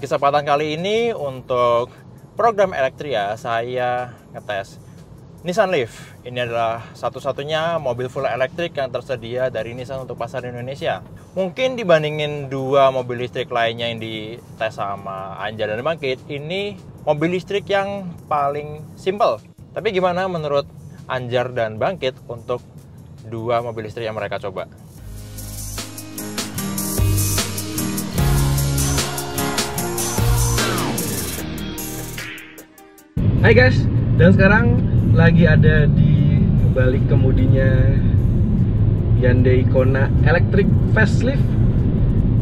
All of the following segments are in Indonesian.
kesempatan kali ini untuk program Elektria saya ngetes Nissan Leaf. Ini adalah satu-satunya mobil full elektrik yang tersedia dari Nissan untuk pasar Indonesia. Mungkin dibandingin dua mobil listrik lainnya yang dites sama Anjar dan Bangkit, ini mobil listrik yang paling simple. Tapi gimana menurut Anjar dan Bangkit untuk dua mobil listrik yang mereka coba? Hai guys, dan sekarang lagi ada di balik kemudinya Hyundai Kona Electric Facelift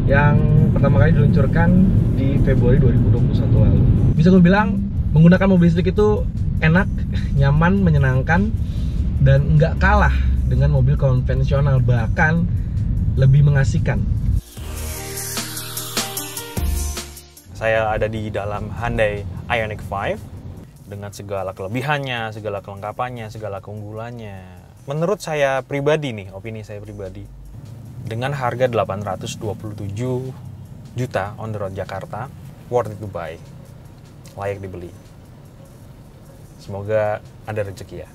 yang pertama kali diluncurkan di Februari 2021 lalu. Bisa gue bilang menggunakan mobil listrik itu enak, nyaman, menyenangkan, dan nggak kalah dengan mobil konvensional, bahkan lebih mengasihkan. Saya ada di dalam Hyundai Ioniq 5 dengan segala kelebihannya, segala kelengkapannya, segala keunggulannya. Menurut saya pribadi nih, opini saya pribadi, dengan harga 827 juta on the road Jakarta, worth it to buy, layak dibeli. Semoga ada rezeki ya.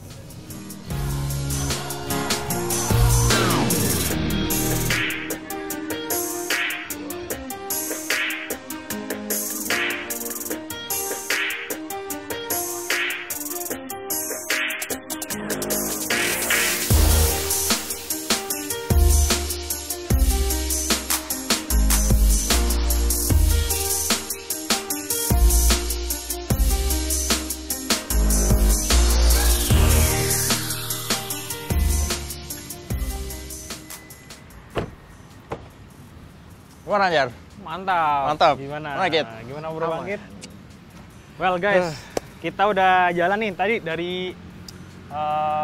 Gimana Anjar? Mantap. Mantap. Gimana? Bangkit? Gimana Bro Bangkit? Well guys, kita udah jalan nih tadi dari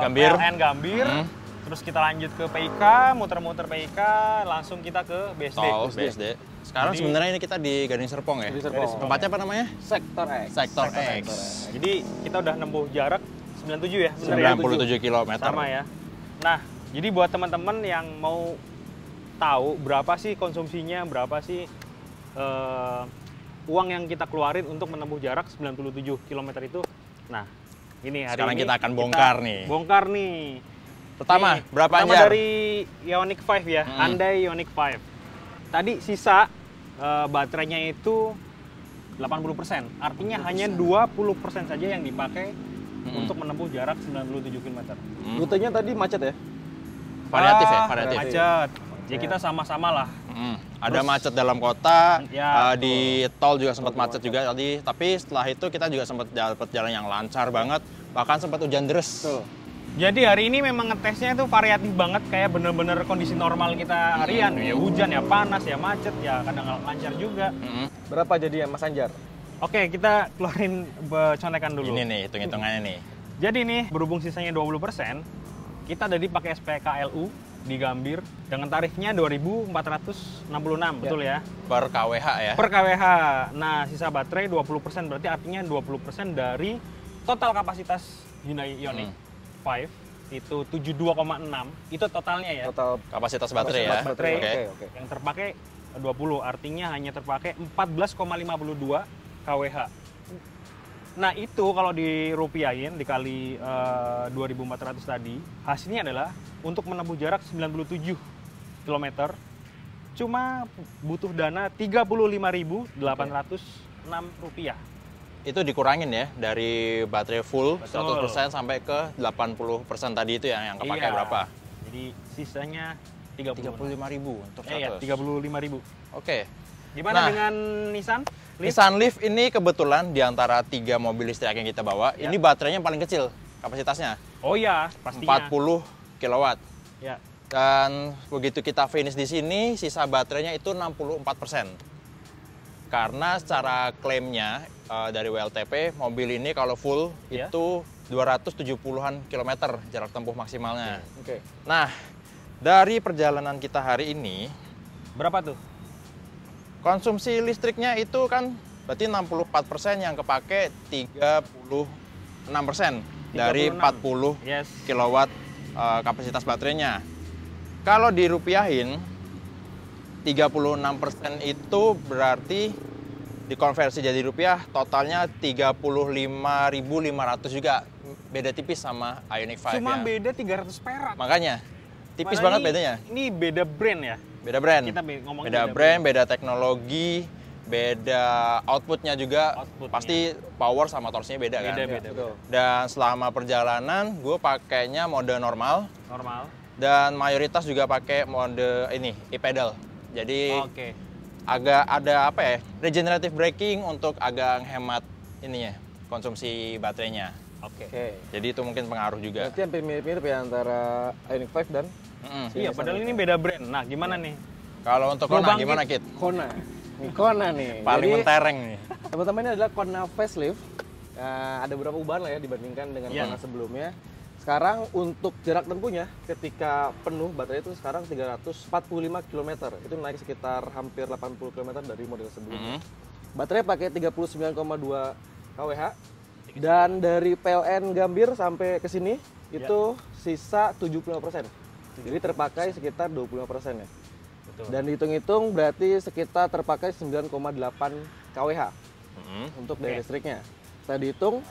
Gambir. PLN Gambir. Terus kita lanjut ke PIK, muter-muter PIK, langsung kita ke BSD. Tol BSD. Sekarang Jadi, sebenarnya ini kita di Gading Serpong ya? Gading Serpong. Tempatnya apa namanya? Sektor X. Sektor X. Jadi kita udah nempuh jarak 97 ya? Bener ya? 97 km. Sama ya. Nah, jadi buat teman-teman yang mau tahu berapa sih konsumsinya, berapa sih uang yang kita keluarin untuk menempuh jarak 97 km itu. Nah, ini hari Sekarang ini kita akan bongkar nih. Bongkar nih. Pertama, berapa Pertama Anjar? dari Ioniq 5 ya, Hyundai Ioniq 5. Tadi sisa baterainya itu 80%. Artinya hanya 20% saja yang dipakai untuk menempuh jarak 97 km. Rutenya tadi macet ya? Variatif ya? Variatif. Macet. Jadi kita sama-sama lah. Ada macet dalam kota, Ya, di tol juga sempat macet juga tadi. Tapi setelah itu kita juga sempat dapat jalan yang lancar banget. Bahkan sempat hujan deras. Jadi hari ini memang ngetesnya itu variatif banget, kayak bener-bener kondisi normal kita harian. Ya hujan, ya panas, ya macet, ya kadang lancar juga. Berapa jadi ya Mas Anjar? Oke, kita keluarin contekan dulu. Ini nih, hitung-hitungannya nih. Jadi nih, berhubung sisanya 20%, kita tadi pakai SPKLU di Gambir dengan tarifnya 2.466, betul ya? Per KWH ya? Per KWH. Nah, sisa baterai 20%, berarti artinya 20% dari total kapasitas Hyundai Ioniq 5 itu 72,6, itu totalnya ya. Total Kapasitas baterai ya? Baterai Oke. yang terpakai 20, artinya hanya terpakai 14,52 kWh. Nah itu kalau dirupiahin dikali 2.400 tadi, hasilnya adalah untuk menempuh jarak 97 km cuma butuh dana Rp35.806. Itu dikurangin ya dari baterai full Betul. 100% sampai ke 80% tadi itu yang kepakai Iya. berapa? Jadi sisanya 35.000 untuk 100. Iya, 35.000. Oke. Gimana Nah, dengan Nissan? Nissan Leaf ini kebetulan di antara 3 mobil listrik yang kita bawa, Ya. ini baterainya paling kecil kapasitasnya. Oh iya, pastinya. 40 kW. Ya. Dan begitu kita finish di sini, sisa baterainya itu 64%. Karena secara klaimnya dari WLTP, mobil ini kalau full Ya. itu 270-an kilometer jarak tempuh maksimalnya. Oke. Nah, dari perjalanan kita hari ini, Berapa tuh? konsumsi listriknya itu kan berarti 64% yang kepake 36% dari 40 Yes. kilowatt kapasitas baterainya. Kalau dirupiahin 36% itu berarti dikonversi jadi rupiah totalnya 35.500 juga. Beda tipis sama Ioniq 5 Cuma ya. beda 300 perak. Makanya tipis Mana banget ini- bedanya. Ini beda brand ya. Beda brand. Kita ngomongin beda beda brand, beda teknologi, beda outputnya juga. Outputnya. Pasti power sama torsinya beda kan. Beda. Betul. Dan selama perjalanan gue pakainya mode normal Normal. dan mayoritas juga pakai mode ini e-pedal. Jadi Oke. agak ada apa ya? Regenerative braking untuk agak hemat ininya konsumsi baterainya. Oke. Oke. Jadi itu mungkin pengaruh juga. Berarti hampir mirip-mirip ya antara Ioniq 5 dan Mm-mm. Iya, padahal ini beda brand. Nah, gimana nih? Kalau untuk Gua Kona bangkit. gimana Kit? Kona. Ini Kona nih. Paling Jadi, mentereng nih. teman-teman ini adalah Kona facelift. Ada beberapa perubahan lah ya dibandingkan dengan Iya. Kona sebelumnya. Sekarang untuk jarak tempuhnya ketika penuh baterai itu sekarang 345 km. Itu naik sekitar hampir 80 km dari model sebelumnya. Baterai pakai 39,2 kWh. Dan dari PLN Gambir sampai ke sini itu sisa 75%. Jadi terpakai sekitar 25% ya. Betul. Dan dihitung-hitung berarti sekitar terpakai 9,8 kWh untuk daya Oke. listriknya. Saya dihitung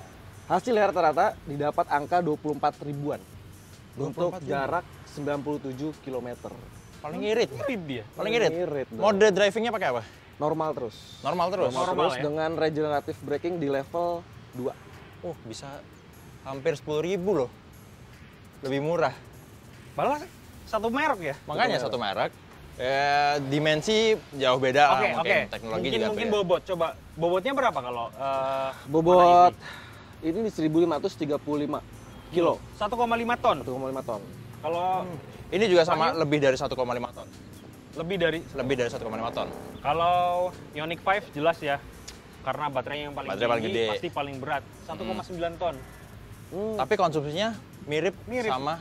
hasilnya rata-rata didapat angka 24 ribuan untuk 24 ribu. jarak 97 km. Paling irit. Irit dia. Paling irit. Irit dong. Mode drivingnya pakai apa? Normal terus. Normal terus. Normal Terus ya? dengan regenerative braking di level 2. Oh, bisa hampir 10.000 loh. Lebih murah. Malah satu merek ya? Makanya satu merek. Dimensi jauh beda lah Oke, mungkin. oke. Teknologi Mungkin juga mungkin beda. bobot. Coba bobotnya berapa kalau Bobot ini di 1535 kilo. 1,5 ton. 1,5 ton. Kalau Ini juga sama lebih dari 1,5 ton. lebih dari Lebih dari 1,5 ton. kalau Ioniq 5 jelas ya. Karena baterainya yang paling Baterai paling tinggi gede. pasti paling berat. 1,9 ton. Tapi konsumsinya mirip, Mirip. sama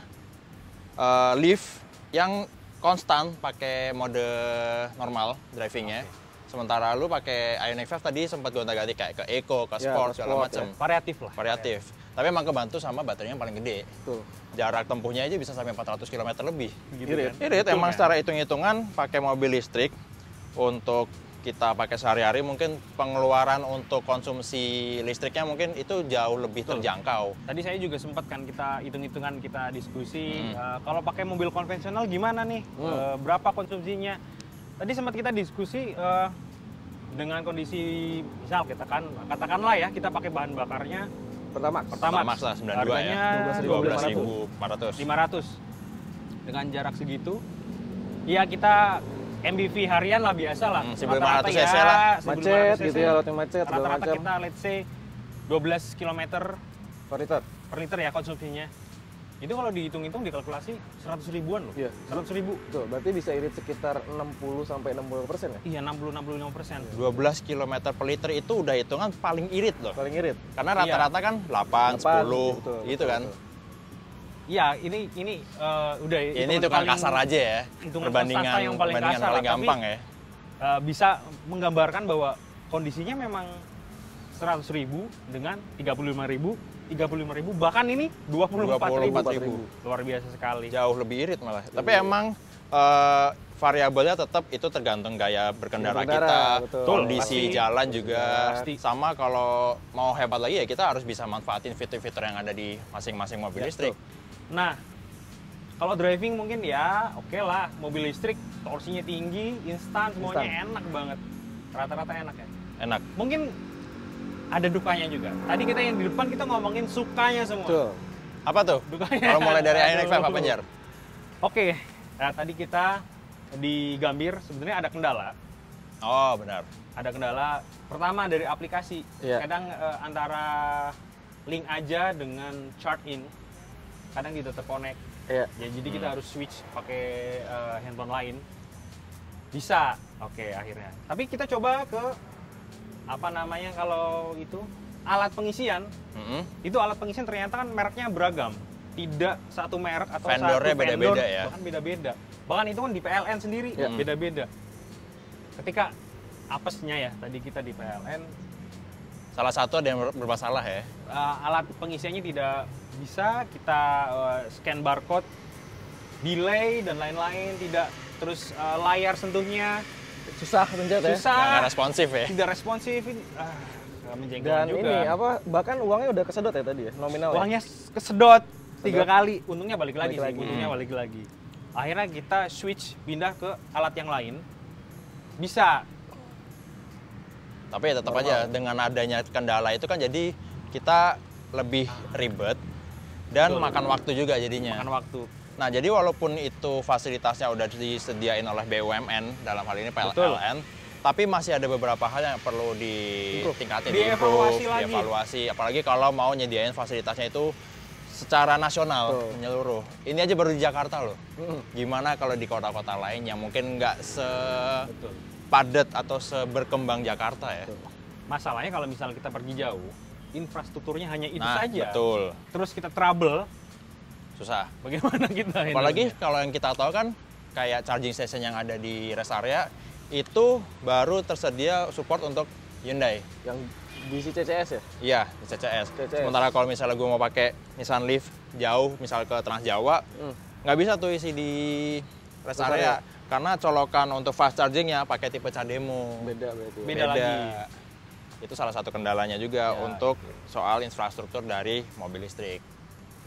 Leaf yang konstan pakai mode normal drivingnya. Sementara lu pakai Ioniq 5 tadi sempat gonta-ganti kayak ke Eco, ke Ya, Sport, ke segala Sport, macam. Variatif lah. Variatif. Tapi emang kebantu sama baterainya yang paling gede. Betul. Jarak tempuhnya aja bisa sampai 400 km lebih. Gitu Irit. kan? Irit, Betul emang kan? secara hitung-hitungan pakai mobil listrik untuk kita pakai sehari-hari mungkin pengeluaran untuk konsumsi listriknya mungkin itu jauh lebih terjangkau. Tadi saya juga sempat kan kita hitung-hitungan, kita diskusi kalau pakai mobil konvensional gimana nih, berapa konsumsinya. Tadi sempat kita diskusi dengan kondisi misal kita kan katakanlah ya kita pakai bahan bakarnya Pertamax. Pertamax lah 92 harganya ya. 12.500. 12.500. dengan jarak segitu ya kita MBV harian lah biasa lah. 1.500 Rata-rata cc lah. 1.500 Macet cc. gitu ya, lewatnya macet segala Rata-rata macam. kita let's say 12 km Per liter. per liter ya konsumsinya. Itu kalau dihitung-hitung dikalkulasi 100 ribuan loh. Iya. 100 ribu. Betul, berarti bisa irit sekitar 60 sampai 60% ya? Iya 60-65%. 12 km per liter itu udah hitungan paling irit loh. Paling irit. Karena rata-rata kan 8, 10 betul, gitu betul, kan. betul. Iya ini udah Ini hitungan kasar aja ya. hitungan Perbandingan kasta yang paling perbandingan kasar paling lah, gampang tapi, ya. Bisa menggambarkan bahwa kondisinya memang 100 ribu dengan 35 ribu, bahkan ini 24 ribu. 24.000. Luar biasa sekali. Jauh lebih irit malah. Tapi emang variabelnya tetap itu tergantung gaya berkendara Gaya berkendara, kita, betul. kondisi Pasti. jalan juga. Pasti. Sama kalau mau hebat lagi ya kita harus bisa manfaatin fitur-fitur yang ada di masing-masing mobil Ya, listrik. Nah, kalau driving mungkin ya oke lah, mobil listrik torsinya tinggi, instan, semuanya enak banget. Rata-rata enak ya. Enak. Mungkin ada dukanya juga. Tadi kita yang di depan kita ngomongin sukanya semua. Betul. Apa tuh? Dukanya. Kalau mulai dari Ioniq 5 apa Jar? Oke, nah, tadi kita di Gambir sebenarnya ada kendala. Oh benar. Ada kendala pertama dari aplikasi. Iya. Kadang antara link aja dengan chart in, kadang tidak terkonek. Iya. Ya, jadi kita harus switch pakai handphone lain. Bisa. Oke, akhirnya. Tapi kita coba ke apa namanya kalau itu alat pengisian. Itu alat pengisian ternyata kan mereknya beragam. Tidak satu merek atau Vendornya satu beda-beda vendor, ya? bahkan beda-beda. Bahkan itu kan di PLN sendiri Ya. beda-beda. Ketika apesnya ya, tadi kita di PLN Salah satu ada yang bermasalah ya. alat pengisiannya tidak bisa, kita scan barcode, delay dan lain-lain, tidak terus layar sentuhnya susah pencet ya. Susah. Nggak responsif ya. Tidak responsif ini. Menjengkelkan Dan juga. ini apa bahkan uangnya udah kesedot ya tadi ya, nominal ya? Uangnya kesedot 3 Sedot. kali. Untungnya balik lagi Balik sih. lagi. Untungnya balik lagi. Akhirnya kita switch pindah ke alat yang lain. Bisa. Tapi ya tetap aja dengan adanya kendala itu kan jadi kita lebih ribet dan Betul. makan waktu juga jadinya. Makan waktu. Nah, jadi walaupun itu fasilitasnya udah disediain oleh BUMN dalam hal ini Betul. PLN, tapi masih ada beberapa hal yang perlu ditingkatin, Dievaluasi lagi. dievaluasi. Apalagi kalau mau nyediain fasilitasnya itu secara nasional, Betul. menyeluruh. Ini aja baru di Jakarta loh. Mm. Gimana kalau di kota-kota lain yang mungkin nggak Betul. sepadat atau seberkembang Jakarta ya? Masalahnya kalau misalnya kita pergi jauh, infrastrukturnya hanya itu Nah, saja. betul. Terus kita trouble, Susah. bagaimana kita? Apalagi kalau yang kita tahu kan kayak charging station yang ada di rest area itu baru tersedia support untuk Hyundai. Yang DC CCS ya? Iya, di CCS. CCS. Sementara kalau misalnya gue mau pakai Nissan Leaf jauh, misal ke Trans Jawa, nggak bisa tuh isi di rest Rest area. Karena colokan untuk fast chargingnya pakai tipe Cademo. Beda berarti. Ya? Beda lagi. Itu salah satu kendalanya juga Ya, untuk soal infrastruktur dari mobil listrik.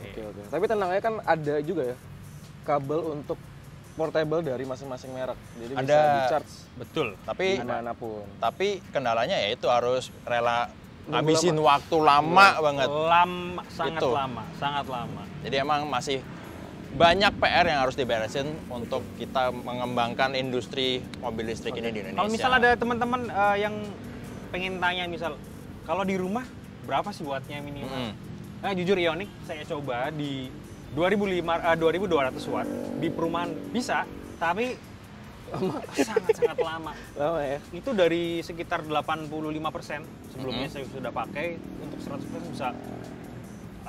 Oke, oke. Tapi tenangnya kan ada juga ya kabel untuk portable dari masing-masing merek. Jadi bisa Ada. di-charge Betul. Tapi dimanapun. tapi kendalanya ya itu harus rela Nunggu ngabisin lama. waktu lama banget. Lama, sangat Itu. lama, sangat lama. Jadi emang masih banyak PR yang harus diberesin untuk kita mengembangkan industri mobil listrik ini di Indonesia. Kalau misal ada teman-teman yang pengen tanya misal, kalau di rumah berapa sih buatnya minimal? Mm. Nah, jujur Ioniq saya coba di 2200 watt di perumahan bisa, tapi sangat-sangat lama. Lama ya? Itu dari sekitar 85% sebelumnya saya sudah pakai, untuk 100% bisa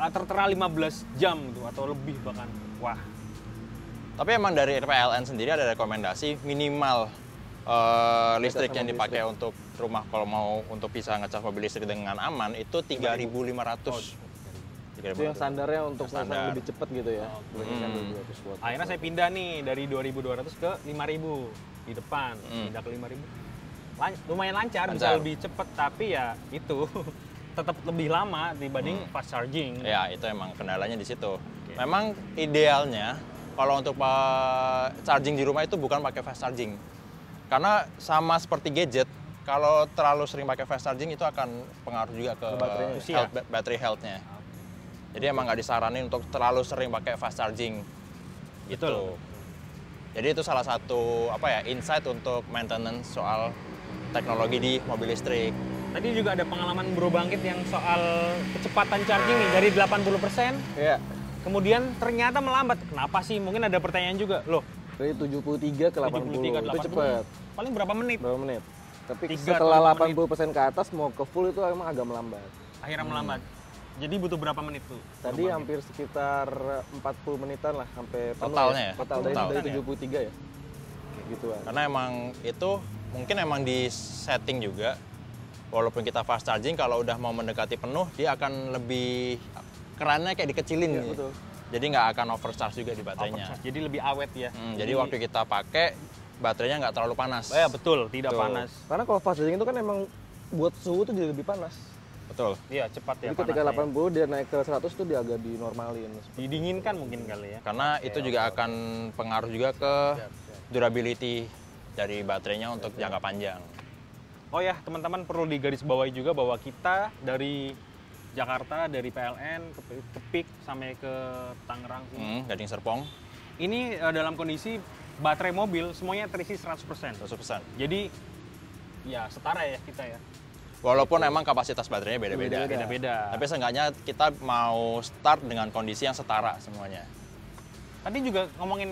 tertera 15 jam gitu atau lebih bahkan. Wah, Tapi emang dari PLN sendiri ada rekomendasi minimal listrik yang dipakai untuk rumah kalau mau untuk bisa ngecas mobil listrik dengan aman itu 3.500. Itu yang standarnya untuk Standar. lebih cepat gitu ya. Dibandingkan 200 watt. akhirnya saya pindah nih dari 2200 ke 5000 di depan, pindah ke 5000. Lumayan lancar, bisa Lancar. lebih cepat, tapi ya itu tetap lebih lama dibanding fast charging. Ya, itu emang kendalanya di situ. Memang idealnya kalau untuk charging di rumah itu bukan pakai fast charging. Karena sama seperti gadget, kalau terlalu sering pakai fast charging itu akan pengaruh juga ke baterainya. battery health-nya. Jadi emang nggak disaranin untuk terlalu sering pakai fast charging. Gitu. Betul. Jadi itu salah satu insight untuk maintenance soal teknologi di mobil listrik. Tadi juga ada pengalaman Bro Bangkit yang soal kecepatan charging nih dari 80%, Iya. kemudian ternyata melambat. Kenapa sih? Mungkin ada pertanyaan juga. Loh, Dari 73 ke 80. 73 Itu cepat. Paling berapa menit? Berapa menit? Tapi 3 setelah atau 80% ke atas mau ke full itu emang agak melambat. Akhirnya melambat. Jadi butuh berapa menit tuh? Tadi hampir sekitar 40 menitan lah sampai penuh Totalnya ya? Total Total. dari 73 ya. Gituan. Karena emang itu mungkin emang di setting juga. Walaupun kita fast charging, kalau udah mau mendekati penuh, dia akan lebih kerannya kayak dikecilin. Iya, gitu. betul. Jadi nggak akan overcharge juga di baterainya. Overcharge. Jadi lebih awet ya. Jadi waktu kita pakai, baterainya nggak terlalu panas. Ya betul, tidak Betul. panas. Karena kalau fast charging itu kan emang buat suhu tuh jadi lebih panas. Betul. Iya, cepat ya Jadi ketika panasnya. 80 dia naik ke 100 tuh dia agak dinormalin. Didinginkan mungkin kali ya. Karena itu juga akan pengaruh juga ke durability dari baterainya untuk jangka panjang. Oh ya, teman-teman perlu digarisbawahi juga bahwa kita dari Jakarta, dari PLN ke PIK sampai ke Tangerang sini. Gading Serpong, Ini dalam kondisi baterai mobil semuanya terisi 100%. 100%. Jadi ya setara ya kita ya. Walaupun emang kapasitas baterainya beda-beda. Beda-beda. Tapi seenggaknya kita mau start dengan kondisi yang setara semuanya. Tadi juga ngomongin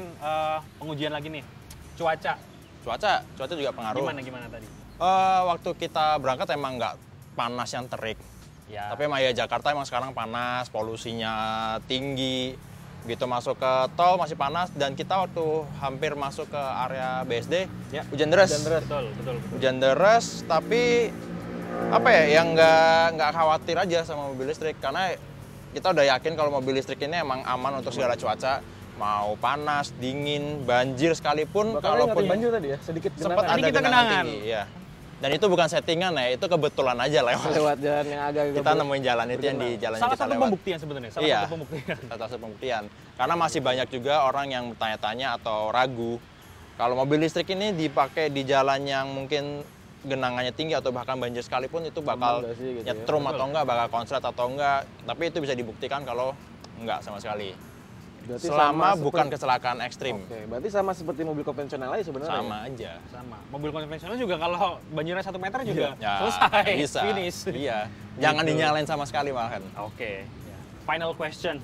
pengujian lagi nih. Cuaca. Cuaca juga pengaruh. Gimana tadi? Waktu kita berangkat emang nggak panas yang terik. Ya. Tapi emang ya Jakarta emang sekarang panas, polusinya tinggi. Begitu masuk ke tol masih panas, dan kita waktu hampir masuk ke area BSD, Ya. hujan deras. Betul. Hujan deras, tapi yang nggak khawatir aja sama mobil listrik, karena kita udah yakin kalau mobil listrik ini emang aman untuk segala cuaca. mau panas, dingin, banjir sekalipun, Kalaupun banjir tadi ya, sedikit sempat genangan. ada kita genangan kenangan. tinggi, ya. Dan itu bukan settingan ya, itu kebetulan aja lewat. Lewat jalan yang agak Kita nemuin jalan itu yang di jalan yang Salah kita satu lewat. pembuktian sebenarnya, salah Iya. satu pembuktian. Salah satu pembuktian. Karena masih banyak juga orang yang bertanya-tanya atau ragu kalau mobil listrik ini dipakai di jalan yang mungkin genangannya tinggi atau bahkan banjir sekalipun itu bakal nggak sih, gitu ya? nyetrum atau enggak, bakal konslet atau enggak. Tapi itu bisa dibuktikan kalau enggak sama sekali. Berarti Selama sama bukan seperti- kecelakaan ekstrim. Oke, berarti sama seperti mobil konvensional aja sebenarnya. Sama aja. Sama. Mobil konvensional juga kalau banjirnya 1 meter juga Ya, selesai, bisa. finish. Iya. Jangan Gitu. dinyalain sama sekali malahan. Oke. Final question.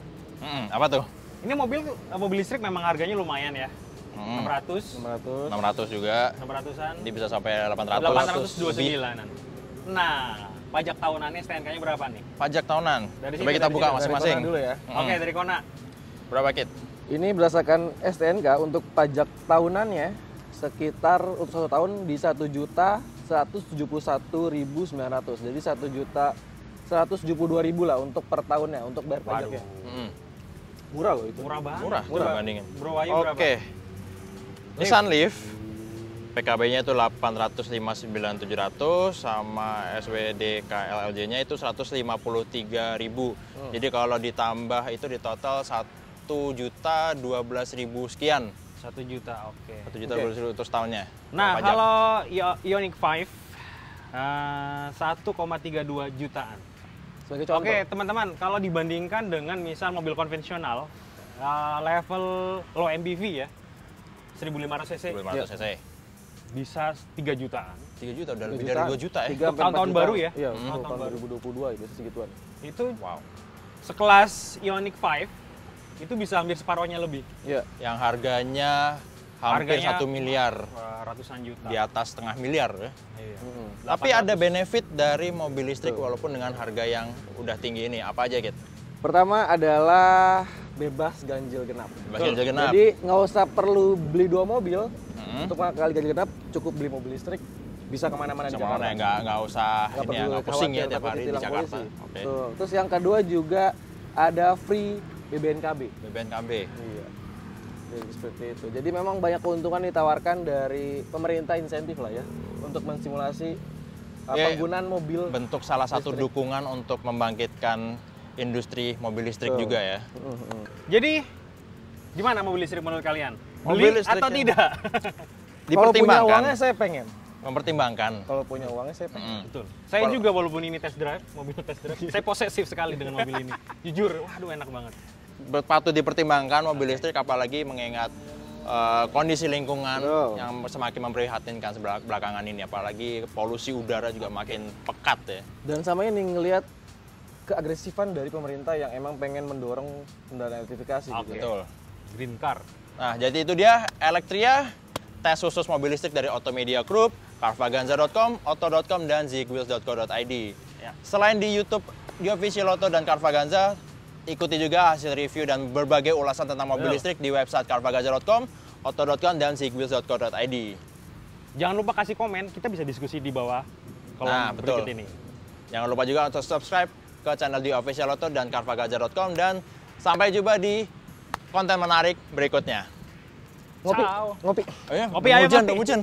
Apa tuh? Ini mobil listrik memang harganya lumayan ya. 600, 600. 600 juga. 600-an, Ini bisa sampai 800. 829-an. Nah, pajak tahunannya STNK-nya berapa nih? Pajak tahunan. Dari Coba sini, kita dari buka sini. masing-masing. Dari Kona dulu ya. Oke, dari Kona. Berapa, Kit? Ini berdasarkan STNK untuk pajak tahunannya sekitar untuk 1 tahun di 1.171.900. Jadi 1.172.000 lah untuk per tahunnya untuk bayar pajaknya. Murah loh itu. Murah banget. Murah, Coba, bandingin. Bro Wahyu berapa? Oke. Nissan Leaf PKB-nya itu 859.700 sama SWD KLLJ-nya itu 153.000. Jadi kalau ditambah itu di total 1.012.000 sekian. 1 juta, oke. 1.012.000 untuk setahunnya. Nah, Pajak. kalau Ioniq 5 1,32 jutaan. Sebagai contoh. Oke, teman-teman, kalau dibandingkan dengan misal mobil konvensional level low MPV ya, 1.500 cc 1.500 cc. bisa 3 jutaan. 3 juta udah lebih dari 2 juta ya. Untuk tahun-tahun baru ya? Iya, Tahun-tahun tahun baru. 2022 ya, biasa segituan. Itu Wow. sekelas Ioniq 5 itu bisa hampir separohnya lebih. Iya. Yang harganya hampir Harganya 1 miliar, ratusan juta. di atas setengah miliar ya. Iya. Tapi ada benefit dari mobil listrik walaupun dengan harga yang udah tinggi ini. Apa aja, Kit? Pertama adalah bebas ganjil genap. Bebas ganjil genap. Jadi nggak usah perlu beli 2 mobil untuk mengakali ganjil genap, cukup beli mobil listrik, bisa kemana-mana di Jakarta. Semuanya nggak usah Nggak ini ya, perlu nggak pusing ya khawatir tiap takut hari di ditilang Jakarta. polisi. Oke. Tuh. Terus yang kedua juga ada free BBNKB. BBNKB. Iya. Jadi seperti itu. Jadi memang banyak keuntungan ditawarkan dari pemerintah, insentif lah ya untuk mensimulasi Ya, penggunaan mobil. Bentuk salah satu listrik. dukungan untuk membangkitkan industri mobil listrik juga ya. Jadi gimana mobil listrik menurut kalian? Mobil Beli listrik atau yang- tidak? Kalau punya uangnya Dipertimbangkan. saya pengen. Mempertimbangkan. Kalau punya uangnya saya pengen. Betul. Saya juga walaupun ini test drive, mobil test drive, saya posesif sekali dengan mobil ini. Jujur, waduh enak banget. Patut dipertimbangkan mobil listrik apalagi mengingat kondisi lingkungan Betul. yang semakin memprihatinkan belakangan ini, apalagi polusi udara juga makin pekat ya. Dan sama ini ngelihat keagresifan dari pemerintah yang emang pengen mendorong kendaraan elektrifikasi Oke. gitu. Betul. Green car. Nah, jadi itu dia Electria, tes khusus mobil listrik dari Automedia Group, carvaganza.com, auto.com, dan zigwheels.co.id. Ya. Selain di YouTube Official Auto dan Carvaganza, ikuti juga hasil review dan berbagai ulasan tentang mobil Betul. listrik di website carvaganza.com, auto.com, dan zigwheels.co.id. Jangan lupa kasih komen, kita bisa diskusi di bawah kolom Nah, betul. berikut ini. Jangan lupa juga untuk subscribe ke channel di Official Auto dan carvaganza.com, dan sampai jumpa di konten menarik berikutnya. Ngopi, Ciao. ngopi. Oh iya, Ngopi, udah ayo hujan, ngopi. udah hujan.